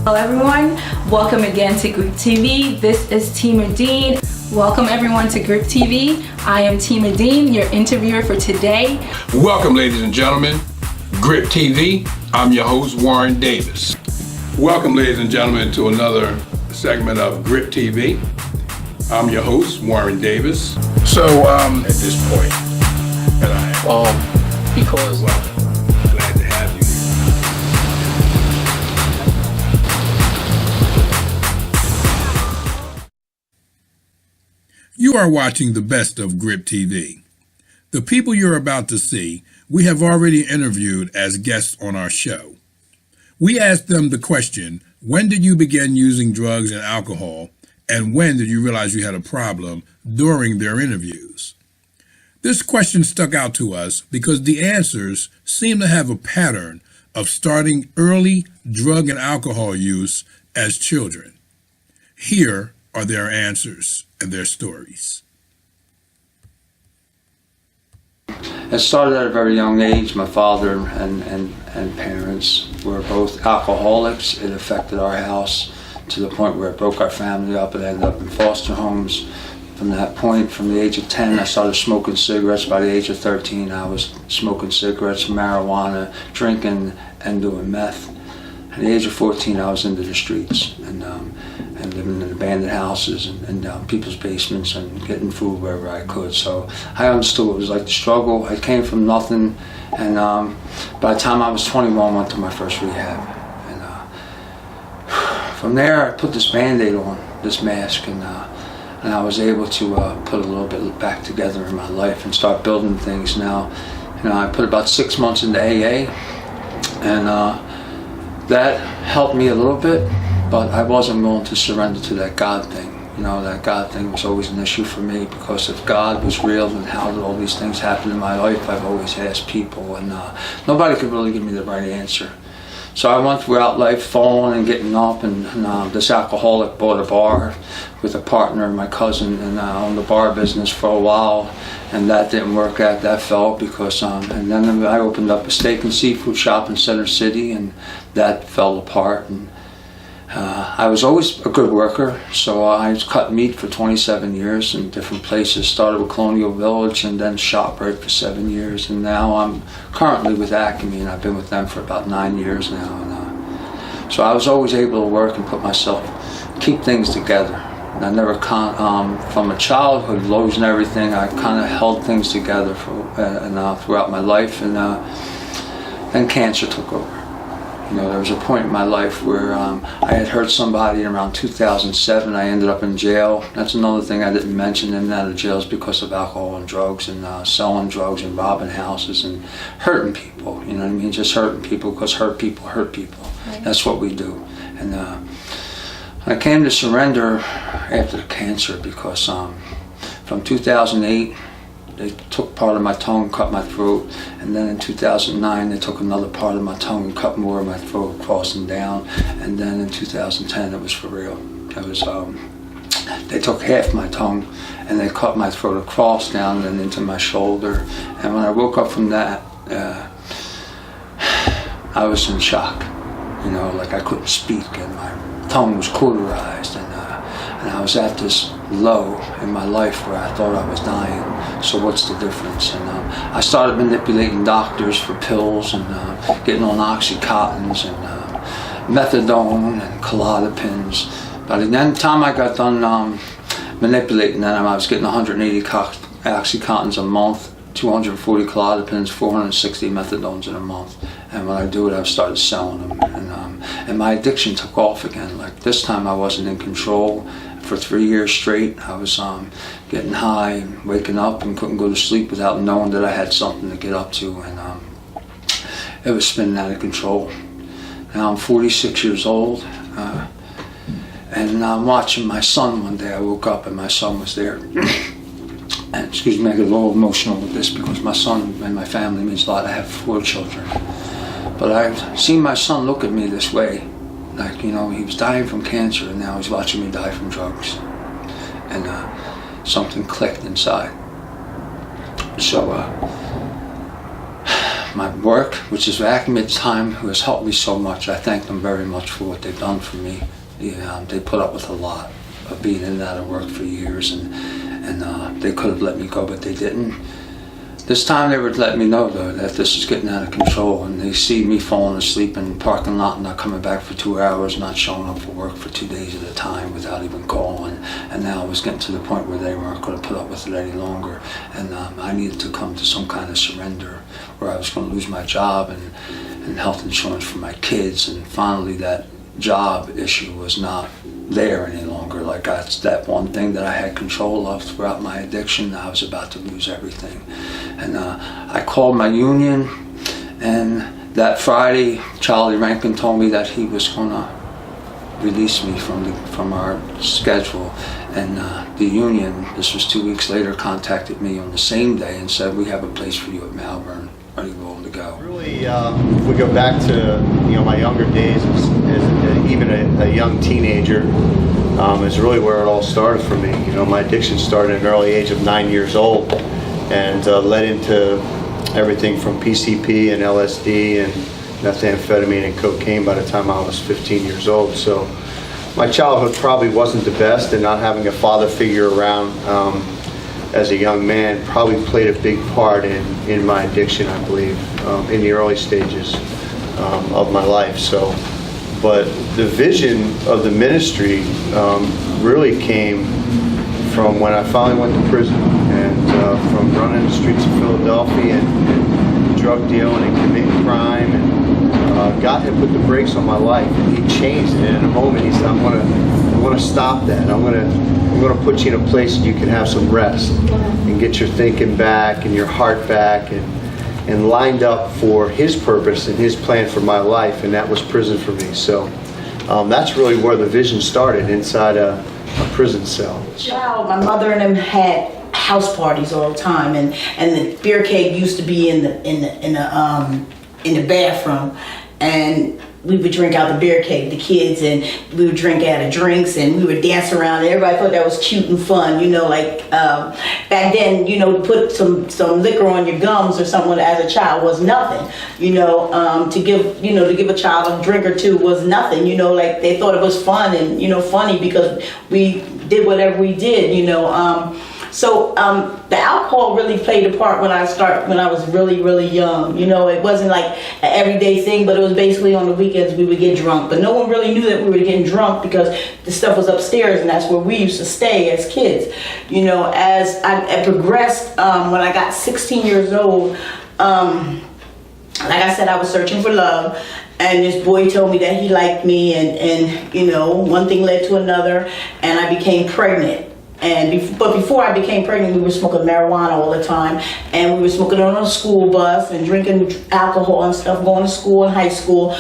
Hello everyone, welcome again to Group TV. This is Tima Dean. Welcome everyone to Group TV. I am Tima Dean, your interviewer for today. Welcome ladies and gentlemen, Grip TV. I'm your host, Warren Davis. Welcome ladies and gentlemen to another segment of Grip TV. I'm your host, Warren Davis. So at this point, and I am because glad to have you here. You are watching the best of Grip TV. The people you're about to see, we have already interviewed as guests on our show. We asked them the question, when did you begin using drugs and alcohol, and when did you realize you had a problem during their interviews? This question stuck out to us because the answers seem to have a pattern of starting early drug and alcohol use as children. Here are their answers and their stories. It started at a very young age. My father and parents were both alcoholics. It affected our house to the point where it broke our family up and ended up in foster homes. From that point, from the age of 10, I started smoking cigarettes. By the age of 13, I was smoking cigarettes, marijuana, drinking, and doing meth. At the age of 14, I was into the streets and living in abandoned houses and people's basements and getting food wherever I could. So I understood what it was like to struggle. I came from nothing, and by the time I was 21, I went to my first rehab. From there, I put this Band-Aid on, this mask, and I was able to put a little bit back together in my life and start building things. Now, I put about 6 months into AA, and that helped me a little bit, but I wasn't willing to surrender to that God thing. That God thing was always an issue for me, because if God was real, then how did all these things happen in my life? I've always asked people, and nobody could really give me the right answer. So I went throughout life falling and getting up, and this alcoholic bought a bar with a partner, my cousin, and I owned the bar business for a while, and that didn't work out. That fell because, and then I opened up a steak and seafood shop in Center City, and that fell apart. And I was always a good worker, so I cut meat for 27 years in different places. Started with Colonial Village and then ShopRite for 7 years, and now I'm currently with Acme, and I've been with them for about 9 years now. And, so I was always able to work and keep things together. And I never, from a childhood, lows and everything, I kind of held things together throughout my life, and then cancer took over. There was a point in my life where I had hurt somebody in around 2007. I ended up in jail. That's another thing I didn't mention. In and out of jail is because of alcohol and drugs, and selling drugs and robbing houses and hurting people. You know what I mean? Just hurting people, because hurt people hurt people. Right. That's what we do. And I came to surrender after the cancer because from 2008, they took part of my tongue, cut my throat, and then in 2009 they took another part of my tongue and cut more of my throat, crossing down, and then in 2010 it was for real. It was they took half my tongue and they cut my throat across, down, and into my shoulder. And when I woke up from that, I was in shock. Like I couldn't speak, and my tongue was cauterized, and I was at this low in my life where I thought I was dying. So what's the difference? And I started manipulating doctors for pills, and getting on Oxycontins and methadone and Klonopins. By the time I got done manipulating them, I was getting 180 Oxycontins a month, 240 Klonopins, 460 methadones in a month. And when I do it, I started selling them, and my addiction took off again. Like this time, I wasn't in control. For 3 years straight, I was getting high and waking up and couldn't go to sleep without knowing that I had something to get up to, and it was spinning out of control. Now I'm 46 years old, and I'm watching my son one day. I woke up and my son was there. And excuse me, I get a little emotional with this because my son and my family means a lot. I have 4 children. But I've seen my son look at me this way. Like, he was dying from cancer, and now he's watching me die from drugs. And something clicked inside. So my work, which is vacuum at the time, who has helped me so much. I thank them very much for what they've done for me. They put up with a lot of being in and out of work for years, and they could have let me go, but they didn't. This time they would let me know, though, that this is getting out of control, and they see me falling asleep in the parking lot and not coming back for 2 hours, not showing up for work for 2 days at a time without even calling. And now it was getting to the point where they weren't going to put up with it any longer, and I needed to come to some kind of surrender, where I was going to lose my job and health insurance for my kids, and finally that job issue was not there any longer. Like, that's that one thing that I had control of throughout my addiction. I was about to lose everything, and I called my union, and that Friday Charlie Rankin told me that he was going to release me from our schedule, and the union, this was 2 weeks later, contacted me on the same day and said, "We have a place for you at Malvern. Are you willing to go?" Really, if we go back to my younger days as even a young teenager, is really where it all started for me. My addiction started at an early age of 9 years old, and led into everything from PCP and LSD and methamphetamine and cocaine by the time I was 15 years old. So my childhood probably wasn't the best, and not having a father figure around as a young man probably played a big part in my addiction, I believe, in the early stages of my life. So, but the vision of the ministry really came from when I finally went to prison, and from running the streets of Philadelphia and drug dealing and committing crime, and God had put the brakes on my life, and He changed it. And in a moment He said, I want to stop that. I'm going to put you in a place that you can have some rest and get your thinking back and your heart back, and lined up for His purpose and His plan for my life, and that was prison for me. So that's really where the vision started, inside a prison cell. Child, my mother and them had house parties all the time, and the beer keg used to be in the bathroom, and we would drink out the beer keg, the kids, and we would drink out of drinks, and we would dance around, and everybody thought that was cute and fun, back then, to put some liquor on your gums or something as a child was nothing, to give a child a drink or two was nothing, they thought it was fun and, funny because we did whatever we did, So the alcohol really played a part when I was really, really young. It wasn't like an everyday thing, but it was basically on the weekends we would get drunk. But no one really knew that we were getting drunk because the stuff was upstairs, and that's where we used to stay as kids. As I progressed, when I got 16 years old, like I said, I was searching for love. And this boy told me that he liked me, and one thing led to another, and I became pregnant. But before I became pregnant, we were smoking marijuana all the time, and we were smoking it on a school bus and drinking alcohol and stuff, going to school in high school.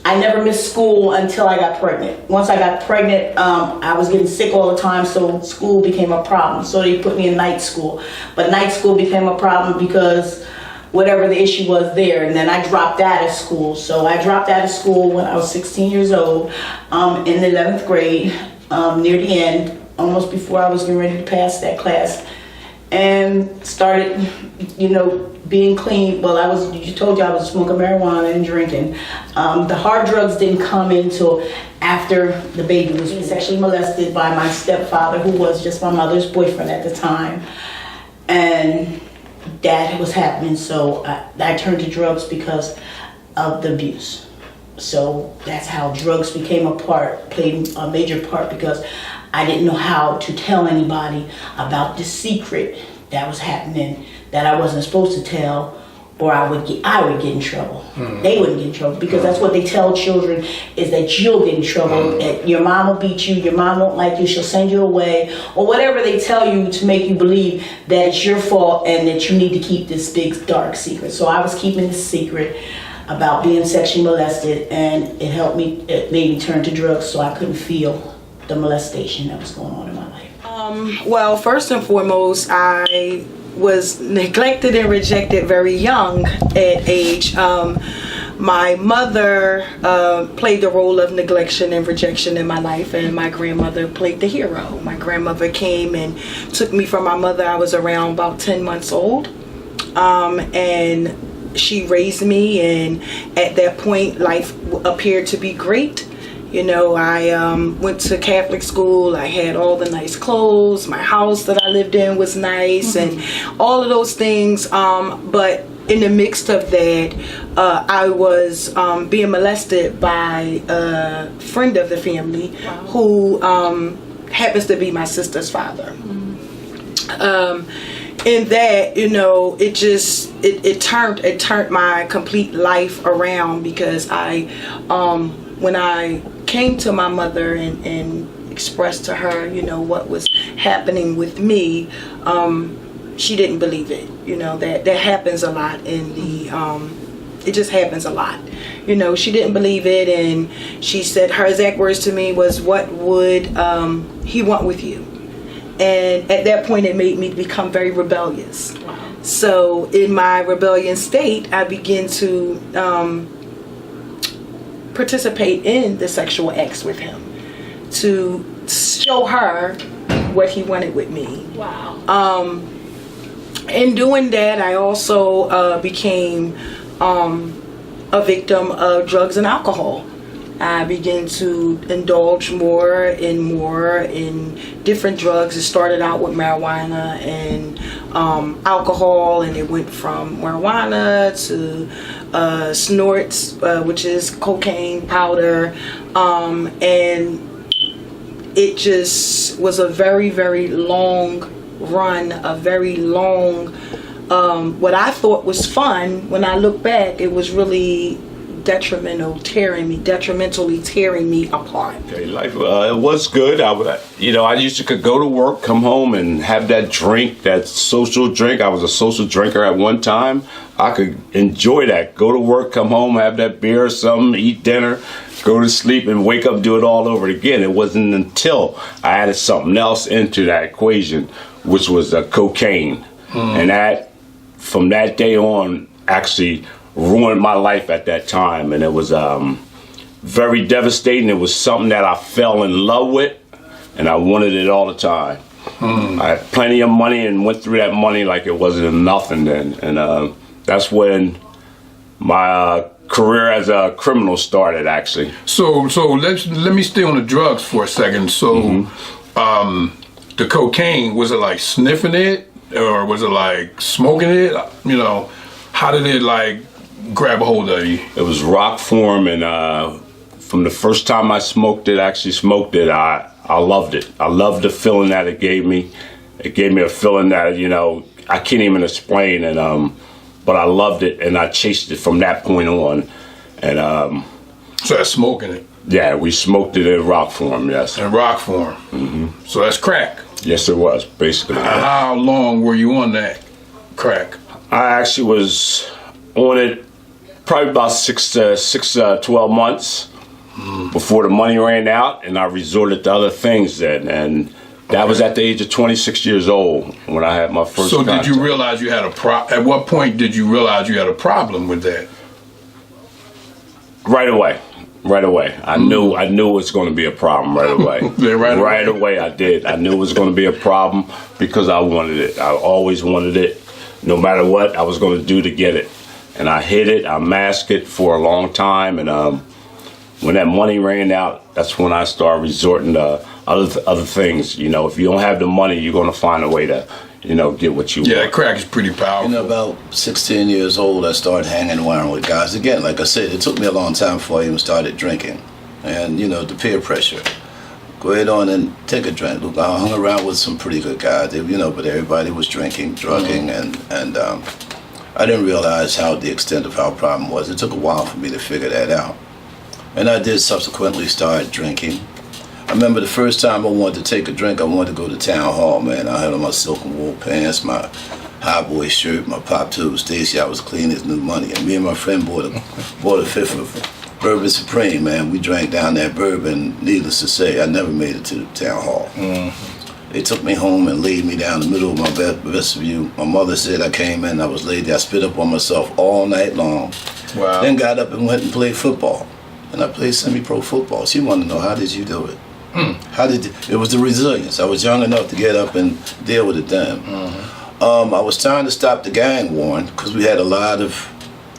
I never missed school until I got pregnant. Once I got pregnant, I was getting sick all the time, so school became a problem. So they put me in night school. But night school became a problem because whatever the issue was there, and then I dropped out of school. So I dropped out of school when I was 16 years old, in the 11th grade, near the end, almost before I was getting ready to pass that class, and started, being clean. Well, I was smoking marijuana and drinking. The hard drugs didn't come until after the baby was sexually molested by my stepfather, who was just my mother's boyfriend at the time, and that was happening. So I turned to drugs because of the abuse. So that's how drugs played a major part, because I didn't know how to tell anybody about this secret that was happening that I wasn't supposed to tell, or I would get in trouble. They wouldn't get in trouble, because that's what they tell children, is that you'll get in trouble. That your mom will beat you, your mom won't like you, she'll send you away, or whatever they tell you to make you believe that it's your fault and that you need to keep this big dark secret. So I was keeping this secret about being sexually molested, and it made me turn to drugs so I couldn't feel the molestation that was going on in my life. Well, first and foremost, I was neglected and rejected very young at age. My mother played the role of neglection and rejection in my life, and my grandmother played the hero. My grandmother came and took me from my mother. I was around about 10 months old, and she raised me, and at that point, life appeared to be great. You know, I went to Catholic school. I had all the nice clothes. My house that I lived in was nice, and all of those things. But in the midst of that, I was being molested by a friend of the family who happens to be my sister's father. In that, you know, it turned my complete life around, because when I came to my mother and expressed to her, you know, what was happening with me, she didn't believe it. You know, that happens a lot in the it just happens a lot. You know, she didn't believe it, and she said, her exact words to me was, "What would he want with you?" And at that point, it made me become very rebellious. So in my rebellion state, I began to participate in the sexual acts with him, to show her what he wanted with me. Wow. In doing that, I also became a victim of drugs and alcohol. I began to indulge more in different drugs. It started out with marijuana and alcohol, and it went from marijuana to snorts, which is cocaine powder, and it just was a very, very long run, a very long, what I thought was fun. When I look back, it was really detrimentally tearing me apart. Okay, life it was good. I used to could go to work, come home, and have that drink, that social drink. I was a social drinker at one time. I could enjoy that. Go to work, come home, have that beer or something, eat dinner, go to sleep, and wake up and do it all over again. It wasn't until I added something else into that equation, which was cocaine, and that from that day on actually ruined my life at that time, and it was very devastating. It was something that I fell in love with, and I wanted it all the time. I had plenty of money and went through that money like it wasn't nothing then, and that's when my career as a criminal started, actually. So let me stay on the drugs for a second. So the cocaine, was it like sniffing it, or was it like smoking it? You know, how did it like grab a hold of you? It was rock form, and from the first time I smoked it, I loved it. I loved the feeling that it gave me. It gave me a feeling that, you know, I can't even explain, and but I loved it, and I chased it from that point on. And So that's smoking it. Yeah, we smoked it in rock form, yes. In rock form. So that's crack. Yes, it was, basically. How long were you on that crack? I actually was on it probably about 12 months before the money ran out, and I resorted to other things then. And that was at the age of 26 years old when I had my first contact. Did you realize you had at what point did you realize you had a problem with that? Right away. I knew it was going to be a problem right away. Right away I did. I knew it was going to be a problem because I wanted it. I always wanted it. No matter what I was going to do to get it. And I hid it, I masked it for a long time, and when that money ran out, that's when I started resorting to other things. You know, if you don't have the money, you're going to find a way to, you know, get what you want. Yeah, crack is pretty powerful. You know, about 16 years old, I started hanging around with guys. Again, like I said, it took me a long time before I even started drinking. And, you know, the peer pressure. Go ahead on and take a drink. Look, I hung around with some pretty good guys, you know, but everybody was drinking, drugging, and I didn't realize the extent of how the problem was. It took a while for me to figure that out. And I did subsequently start drinking. I remember the first time I wanted to take a drink, I wanted to go to town hall, man. I had on my silk and wool pants, my high boy shirt, my pop tube Stacy. I was clean as new money. And me and my friend bought a fifth of Bourbon Supreme, man. We drank down that bourbon. Needless to say, I never made it to the town hall. They took me home and laid me down in the middle of my vestibule. My mother said I came in, I was laid there. I spit up on myself all night long. Wow. Then got up and went and played football. And I played semi-pro football. She wanted to know, how did you do it? It was the resilience. I was young enough to get up and deal with it then. I was trying to stop the gang war because we had a lot of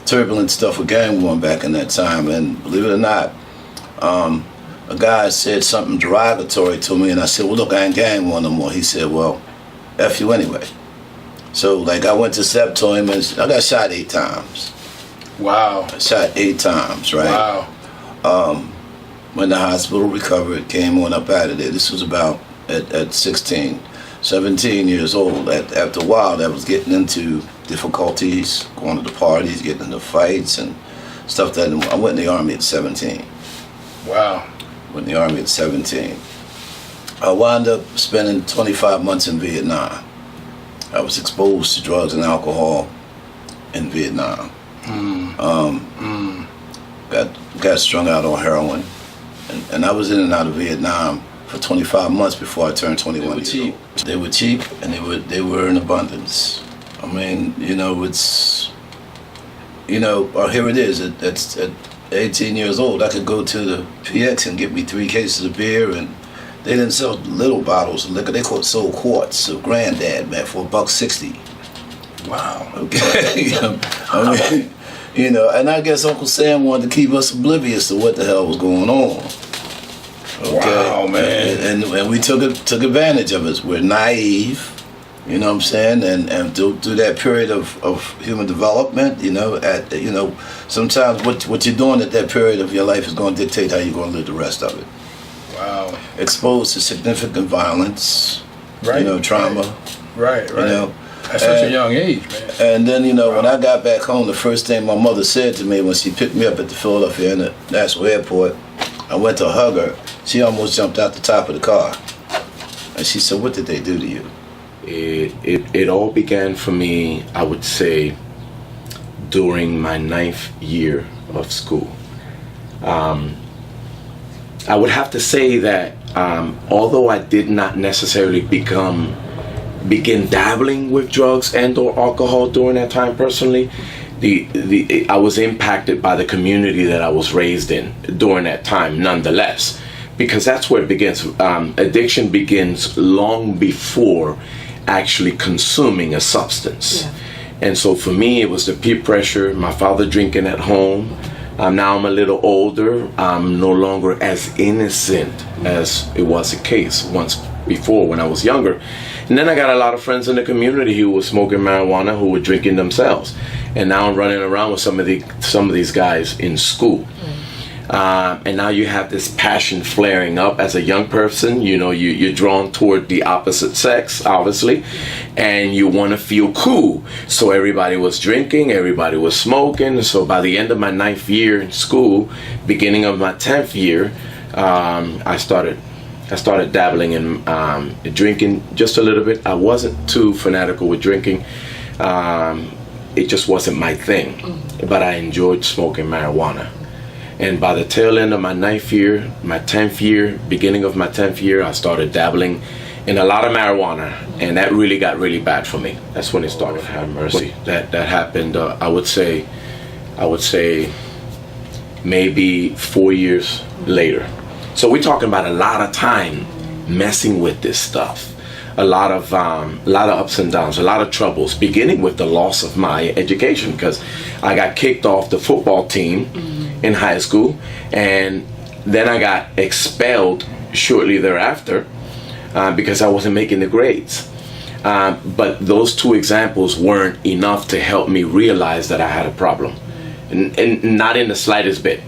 turbulent stuff with gang warring back in that time, and believe it or not, a guy said something derogatory to me, and I said, well, look, I ain't gang warring no more. He said, well, F you anyway. So, like, I went to step to him, and I got shot 8 times. Wow. I shot 8 times, right? Wow. Went to the hospital, recovered, came on up out of there. This was about at 16, 17 years old. After a while, I was getting into difficulties, going to the parties, getting into fights and stuff that I went in the Army at 17. Wow. Went in the Army at 17. I wound up spending 25 months in Vietnam. I was exposed to drugs and alcohol in Vietnam. Got strung out on heroin. And I was in and out of Vietnam for 25 months before I turned 21 years old. They were cheap and they were in abundance. I mean, it's, here it is. At 18 years old, I could go to the PX and get me 3 cases of beer, and they didn't sell little bottles of liquor. They sold quarts of Granddad, man, for $1.60. Wow. Okay. And I guess Uncle Sam wanted to keep us oblivious to what the hell was going on. Okay. Wow, man. And we took advantage of it. We're naive, you know what I'm saying? And through that period of human development, sometimes what you're doing at that period of your life is going to dictate how you're going to live the rest of it. Wow. Exposed to significant violence, Right. trauma. Right. At such a young age, man. And then, when I got back home, the first thing my mother said to me when she picked me up at the Philadelphia International Airport, I went to hug her. She almost jumped out the top of the car. And she said, what did they do to you? It all began for me, I would say, during my 9th year of school. I would have to say that although I did not necessarily begin dabbling with drugs and or alcohol during that time personally, I was impacted by the community that I was raised in during that time nonetheless, because that's where it begins. Addiction begins long before actually consuming a substance. Yeah. And so for me, it was the peer pressure, my father drinking at home. Now I'm a little older. I'm no longer as innocent as it was the case once before when I was younger. And then I got a lot of friends in the community who were smoking marijuana, who were drinking themselves. And now I'm running around with some of these guys in school. And now you have this passion flaring up as a young person. You're drawn toward the opposite sex, obviously, and you want to feel cool. So everybody was drinking, everybody was smoking. So by the end of my 9th year in school, beginning of my 10th year, I started dabbling in drinking just a little bit. I wasn't too fanatical with drinking. It just wasn't my thing, but I enjoyed smoking marijuana. And by the tail end of my 9th year, my 10th year, beginning of my 10th year, I started dabbling in a lot of marijuana, and that really got really bad for me. That's when it started. Have mercy. That happened. I would say, maybe 4 years later. So we're talking about a lot of time messing with this stuff. A lot of ups and downs, a lot of troubles, beginning with the loss of my education, because I got kicked off the football team in high school, and then I got expelled shortly thereafter because I wasn't making the grades. But those 2 examples weren't enough to help me realize that I had a problem, and not in the slightest bit.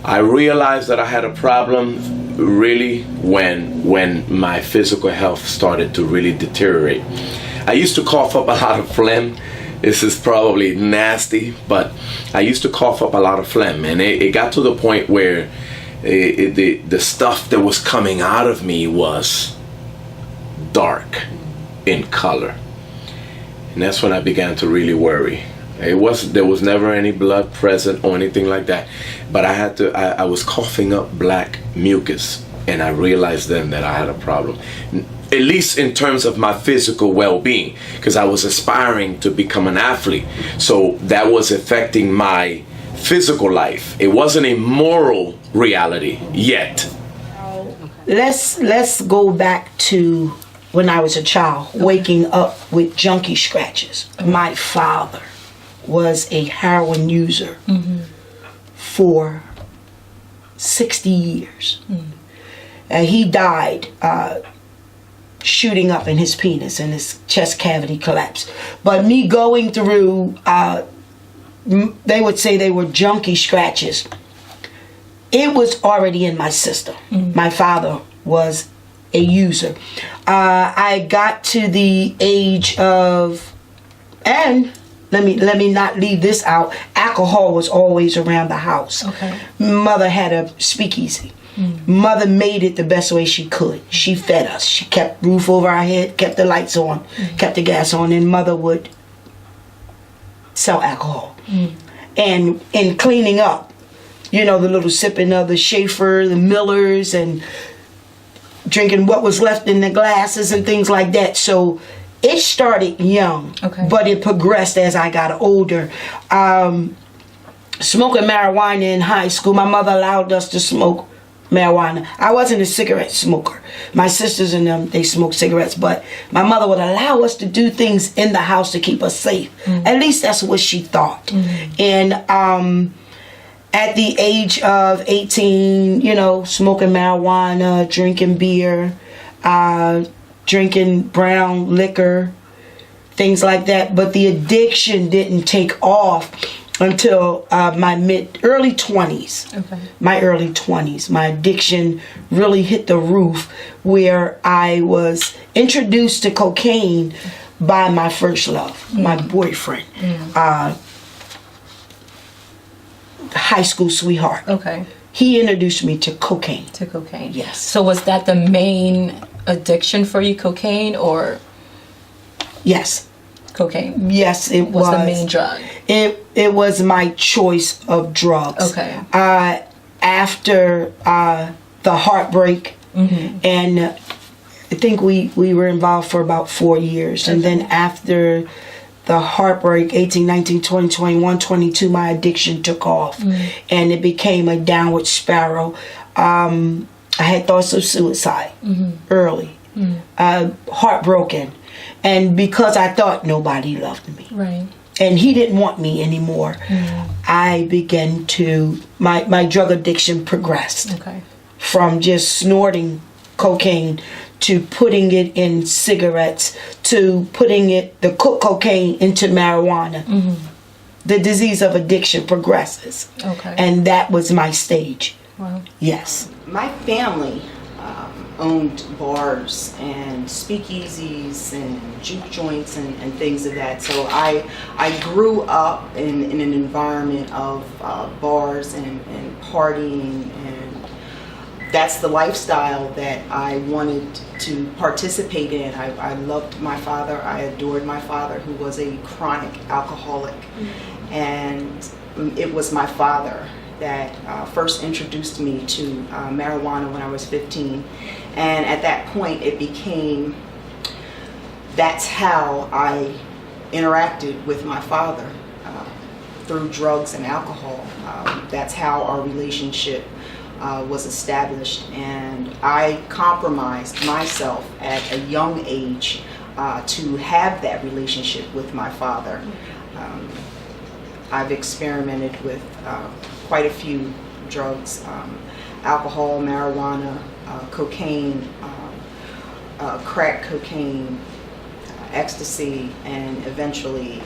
I realized that I had a problem really when my physical health started to really deteriorate. I used to cough up a lot of phlegm. This is probably nasty, but I used to cough up a lot of phlegm, and it got to the point where the stuff that was coming out of me was dark in color. And that's when I began to really worry. There was never any blood present or anything like that, but I was coughing up black mucus, and I realized then that I had a problem, at least in terms of my physical well-being, because I was aspiring to become an athlete. So that was affecting my physical life. It wasn't a moral reality yet. Let's go back to when I was a child, waking up with junkie scratches. My father was a heroin user for 60 years. He died shooting up in his penis, and his chest cavity collapsed. But me going through, they would say they were junkie scratches. It was already in my system. My father was a user. I got to the age of, and let me not leave this out, alcohol was always around the house. Okay. Mother had a speakeasy. Mother made it the best way she could. She fed us. She kept roof over our head, kept the lights on, kept the gas on, and mother would sell alcohol. And in cleaning up, you know, the little sipping of the Schaefer, the Millers, and drinking what was left in the glasses and things like that. So it started young, but it progressed as I got older. Smoking marijuana in high school, my mother allowed us to smoke marijuana. I wasn't a cigarette smoker. My sisters and them, they smoked cigarettes, but my mother would allow us to do things in the house to keep us safe. At least that's what she thought. And at the age of 18, you know, smoking marijuana, drinking beer, drinking brown liquor, things like that. But the addiction didn't take off until my early 20s. My early 20s. My addiction really hit the roof, where I was introduced to cocaine by my first love, my boyfriend. High school sweetheart. He introduced me to cocaine. To cocaine. Yes. So was that the main addiction for you, cocaine, or? Yes. Cocaine. Yes, it was. Was the main drug? It was my choice of drugs. After the heartbreak, and I think we were involved for about 4 years, and then after the heartbreak, 18, 19, 20, 21, 22, my addiction took off, and it became a downward spiral. I had thoughts of suicide early, heartbroken, and because I thought nobody loved me, and he didn't want me anymore, I began to, my drug addiction progressed from just snorting cocaine to putting it in cigarettes, to putting the cocaine into marijuana. The disease of addiction progresses. And that was my stage. Yes. My family owned bars and speakeasies and juke joints and things of that. So I grew up in an environment of bars and partying, and that's the lifestyle that I wanted to participate in. I loved my father. I adored my father, who was a chronic alcoholic. And it was my father that first introduced me to marijuana when I was 15. And at that point, it became, that's how I interacted with my father, through drugs and alcohol. That's how our relationship was established, and I compromised myself at a young age to have that relationship with my father. I've experimented with quite a few drugs, alcohol, marijuana, cocaine, crack cocaine, ecstasy, and eventually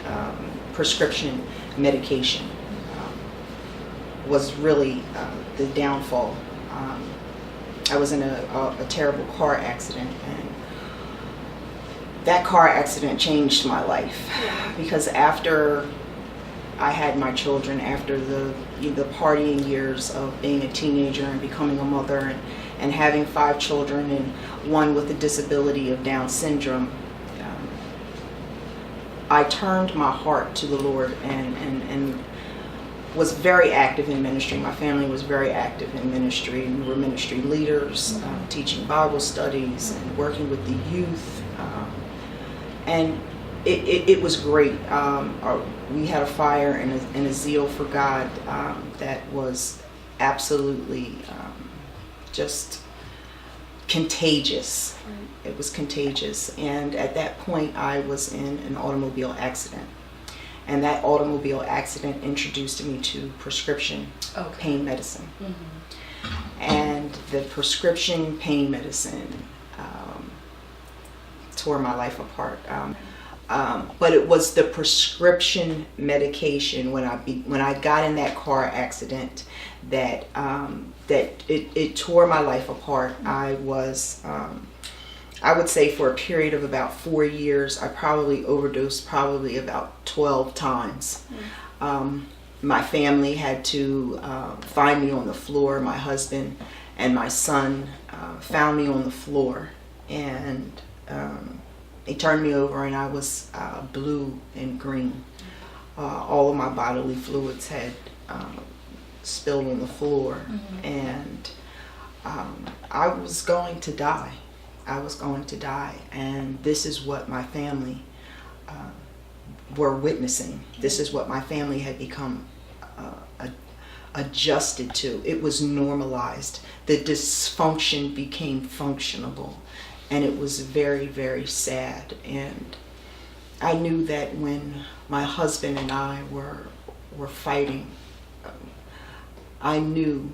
prescription medication. Was really the downfall. I was in a terrible car accident, and that car accident changed my life, because after I had my children, after the partying years of being a teenager and becoming a mother and having 5 children and one with a disability of Down syndrome, I turned my heart to the Lord and was very active in ministry. My family was very active in ministry. We were ministry leaders, teaching Bible studies and working with the youth. And it was great. We had a fire and a zeal for God that was absolutely just contagious. It was contagious. And at that point, I was in an automobile accident. And that automobile accident introduced me to prescription pain medicine. And the prescription pain medicine tore my life apart. But it was the prescription medication when I got in that car accident that it tore my life apart. I was I would say for a period of about 4 years, I probably overdosed about 12 times. My family had to find me on the floor. My husband and my son found me on the floor, and they turned me over, and I was blue and green. All of my bodily fluids had spilled on the floor, and I was going to die. I was going to die, and this is what my family were witnessing. This is what my family had become adjusted to. It was normalized. The dysfunction became functionable, and it was very, very sad. And I knew that when my husband and I were fighting, I knew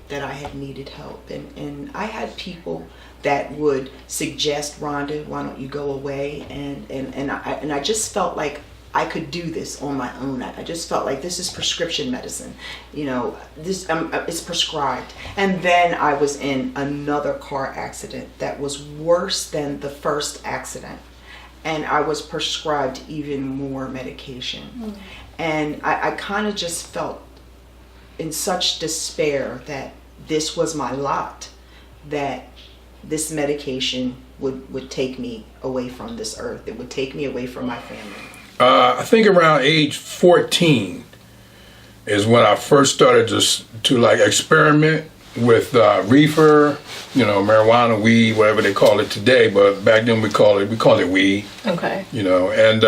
that I had needed help, and I had people that would suggest, Rhonda, why don't you go away? And I just felt like I could do this on my own. I just felt like this is prescription medicine, you know, this it's prescribed. And then I was in another car accident that was worse than the first accident, and I was prescribed even more medication. And I kind of just felt in such despair that this was my lot, that this medication would take me away from this earth. It would take me away from my family. I think around age 14 is when I first started to like experiment with reefer, you know, marijuana, weed, whatever they call it today. But back then we called it weed. Okay. You know, and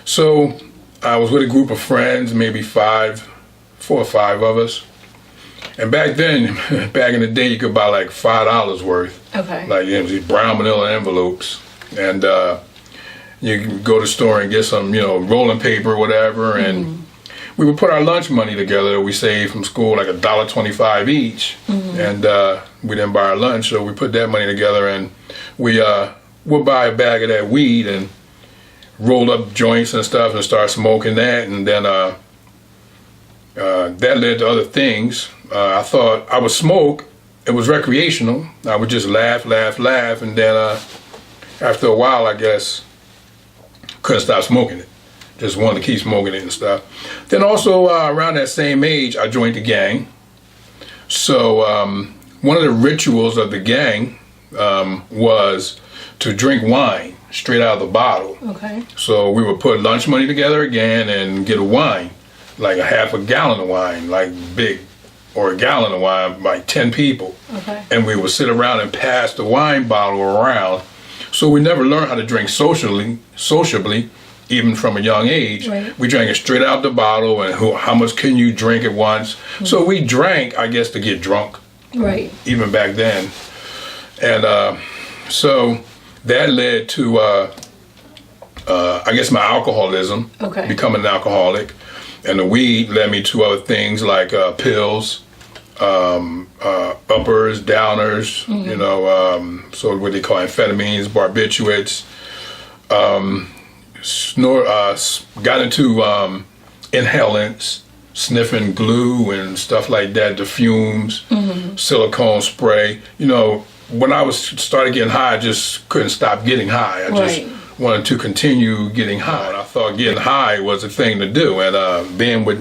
so I was with a group of friends, maybe 4 or 5 of us. And back then, back in the day, you could buy like $5 worth. Okay. Like these brown manila envelopes. And you can go to the store and get some, you know, rolling paper or whatever. And we would put our lunch money together that we saved from school, like $1.25 each. And we didn't buy our lunch, so we put that money together, and we would buy a bag of that weed and roll up joints and stuff and start smoking that. And then that led to other things. I thought I would smoke. It was recreational. I would just laugh. And then after a while, I guess, couldn't stop smoking it. Just wanted to keep smoking it and stuff. Then also around that same age, I joined the gang. So one of the rituals of the gang was to drink wine straight out of the bottle. Okay. So we would put lunch money together again and get a wine, like a half a gallon of wine, like big, or a gallon of wine, like 10 people. Okay. And we would sit around and pass the wine bottle around. So we never learned how to drink sociably, even from a young age. Right. We drank it straight out the bottle, and how much can you drink at once? So we drank, I guess, to get drunk. Right. Even back then. And so that led to, I guess, my alcoholism, becoming an alcoholic. And the weed led me to other things like pills, uppers, downers, you know, so what they call amphetamines, barbiturates, got into inhalants, sniffing glue and stuff like that, the fumes, silicone spray. You know, when I started getting high, I just couldn't stop getting high. I just wanted to continue getting high. And I thought getting high was a thing to do. And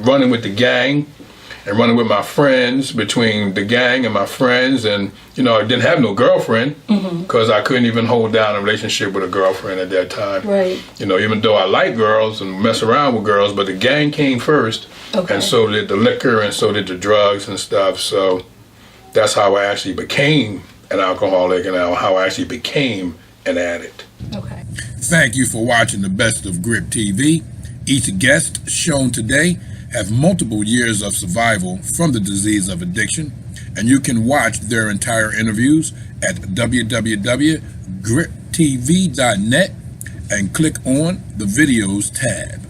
running with the gang and running with my friends, between the gang and my friends, and you know, I didn't have no girlfriend because I couldn't even hold down a relationship with a girlfriend at that time. Right. You know, even though I like girls and mess around with girls, but the gang came first, and so did the liquor, and so did the drugs and stuff. So that's how I actually became an alcoholic, and how I actually became an addict. Okay. Thank you for watching the Best of Grip TV. Each guest shown today have multiple years of survival from the disease of addiction, and you can watch their entire interviews at www.griptv.net and click on the videos tab.